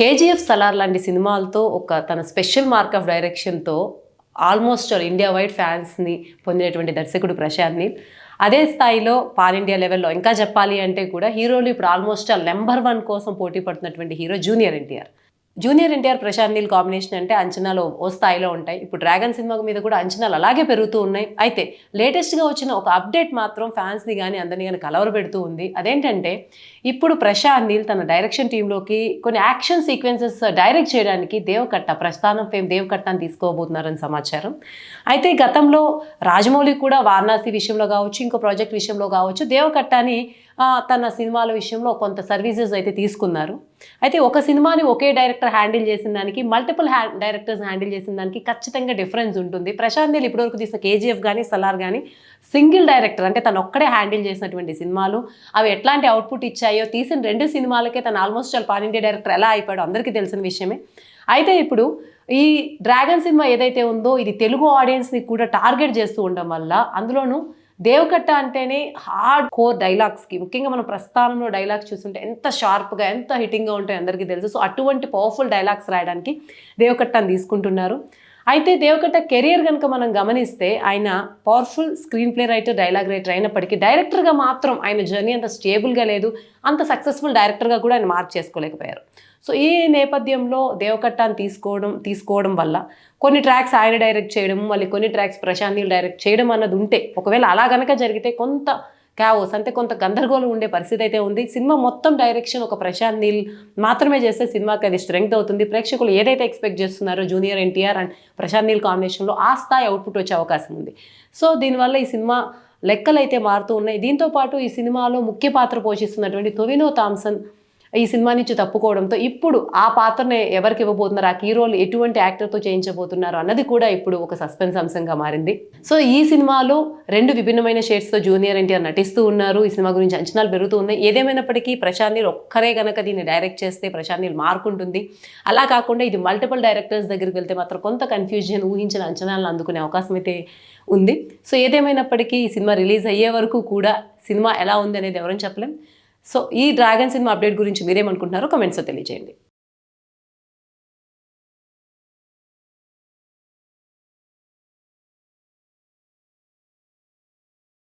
KGF, Salaar లాంటి సినిమాలతో ఒక తన స్పెషల్ మార్క్ ఆఫ్ డైరెక్షన్‌తో ఆల్మోస్ట్ ఇండియా వైడ్ ఫ్యాన్స్‌ని పొందినటువంటి దర్శకుడు ప్రశాంత్ నీల్. అదే స్థాయిలో పాన్ ఇండియా లెవెల్‌లో ఇంకా చెప్పాలి అంటే కూడా హీరోలు ఇప్పుడు ఆల్మోస్ట్ నంబర్ 1 కోసం పోటీ పడుతున్నటువంటి hero junior NTR. Junior NTR, Prashanth Neel combination అంటే అంచనాలు ఓ స్థాయిలో ఉంటాయి. ఇప్పుడు డ్రాగన్ సినిమా మీద కూడా అంచనాలు అలాగే పెరుగుతూ ఉన్నాయి. అయితే లేటెస్ట్‌గా వచ్చిన ఒక అప్డేట్ మాత్రం ఫ్యాన్స్‌ని గాని అందరిని గాని కలవరపెడుతూ ఉంది. అదేంటంటే ఇప్పుడు ప్రశాంత్ నీల్ తన డైరెక్షన్ టీమ్‌లోకి కొన్ని యాక్షన్ సీక్వెన్సెస్ డైరెక్ట్ చేయడానికి దేవకట్ట, ప్రస్థానం ఫేమ్ దేవకట్టని తీసుకోబోతున్నారని సమాచారం. అయితే గతంలో రాజమౌళి కూడా వారణాసి విషయంలో కావచ్చు, ఇంకో ప్రాజెక్ట్ విషయంలో కావచ్చు దేవకట్టని తన సినిమాల విషయంలో కొంత సర్వీసెస్ అయితే తీసుకున్నారు. అయితే ఒక సినిమాని ఒకే డైరెక్టర్ హ్యాండిల్ చేసిన దానికి, మల్టిపుల్ డైరెక్టర్స్ హ్యాండిల్ చేసిన దానికి ఖచ్చితంగా డిఫరెన్స్ ఉంటుంది. ప్రశాంత్ నీల్ ఇప్పటివరకు తీసిన కేజీఎఫ్ కానీ, సలార్ కానీ సింగిల్ డైరెక్టర్ అంటే తను ఒక్కడే హ్యాండిల్ చేసినటువంటి సినిమాలు. అవి ఎట్లాంటి అవుట్పుట్ ఇచ్చాయో, తీసిన 2 సినిమాలకే తను ఆల్మోస్ట్ పాన్ ఇండియా డైరెక్టర్ ఎలా అయిపోయాడో అందరికీ తెలిసిన విషయమే. అయితే ఇప్పుడు ఈ డ్రాగన్ సినిమా ఏదైతే ఉందో ఇది తెలుగు ఆడియన్స్ని కూడా టార్గెట్ చేస్తూ ఉండడం వల్ల, అందులోనూ దేవకట్ట అంటేనే హార్డ్ కోర్ డైలాగ్స్కి, ముఖ్యంగా మనం ప్రస్థానంలో డైలాగ్స్ చూస్తుంటే ఎంత షార్ప్గా, ఎంత హిట్టింగ్గా ఉంటాయో అందరికీ తెలుసు. సో అటువంటి పవర్ఫుల్ డైలాగ్స్ రాయడానికి దేవకట్టని తీసుకుంటున్నారు. అయితే దేవకట్ట కెరియర్ కనుక మనం గమనిస్తే ఆయన powerful screen play writer, dialogue writer అయినప్పటికీ డైరెక్టర్గా మాత్రం ఆయన జర్నీ అంత స్టేబుల్గా లేదు. అంత సక్సెస్ఫుల్ డైరెక్టర్గా కూడా ఆయన మార్క్ చేసుకోలేకపోయారు. సో ఈ నేపథ్యంలో దేవకట్టని తీసుకోవడం వల్ల కొన్ని ట్రాక్స్ ఆయన డైరెక్ట్ చేయడం, మళ్ళీ కొన్ని ట్రాక్స్ ప్రశాంత్ నీల్ డైరెక్ట్ చేయడం అన్నది ఉంటే, ఒకవేళ అలా కనుక జరిగితే కొంత క్యావోస్ అంటే కొంత గందరగోళం ఉండే పరిస్థితి అయితే ఉంది. సినిమా మొత్తం డైరెక్షన్ ఒక ప్రశాంత్ నీల్ మాత్రమే చేస్తే సినిమాకి అది స్ట్రెంగ్త్ అవుతుంది. ప్రేక్షకులు ఏదైతే ఎక్స్పెక్ట్ చేస్తున్నారో జూనియర్ ఎన్టీఆర్ అండ్ ప్రశాంత్ నీల్ కాంబినేషన్లో ఆ స్థాయి అవుట్పుట్ వచ్చే అవకాశం ఉంది. సో దీనివల్ల ఈ సినిమా లెక్కలు అయితే మారుతూ ఉన్నాయి. దీంతోపాటు ఈ సినిమాలో ముఖ్య పాత్ర పోషిస్తున్నటువంటి టొవినో థామ్సన్ ఈ సినిమా నుంచి తప్పుకోవడంతో ఇప్పుడు ఆ పాత్రని ఎవరికి ఇవ్వబోతున్నారు, ఆ హీరోలు రోల్ ఎటువంటి యాక్టర్తో చేయించబోతున్నారు అన్నది కూడా ఇప్పుడు ఒక సస్పెన్స్ అంశంగా మారింది. సో ఈ సినిమాలో 2 విభిన్నమైన షేడ్స్తో జూనియర్ ఎన్టీఆర్ నటిస్తూ ఉన్నారు. ఈ సినిమా గురించి అంచనాలు పెరుగుతూ ఉన్నాయి. ఏదేమైనప్పటికీ ప్రశాంత్ నీల్ ఒక్కరే గనక దీన్ని డైరెక్ట్ చేస్తే ప్రశాంత్ నీల్ మార్క్ ఉంటుంది. అలా కాకుండా ఇది మల్టిపుల్ డైరెక్టర్స్ దగ్గరికి వెళ్తే మాత్రం కొంత కన్ఫ్యూజన్, ఊహించిన అంచనాలను అందుకునే అవకాశం అయితే ఉంది. సో ఏదేమైనప్పటికీ ఈ సినిమా రిలీజ్ అయ్యే వరకు కూడా సినిమా ఎలా ఉంది అనేది ఎవరని చెప్పలేం. సో ఈ డ్రాగన్ సినిమా అప్డేట్ గురించి మీరేమనుకుంటున్నారో కమెంట్స్లో తెలియజేయండి.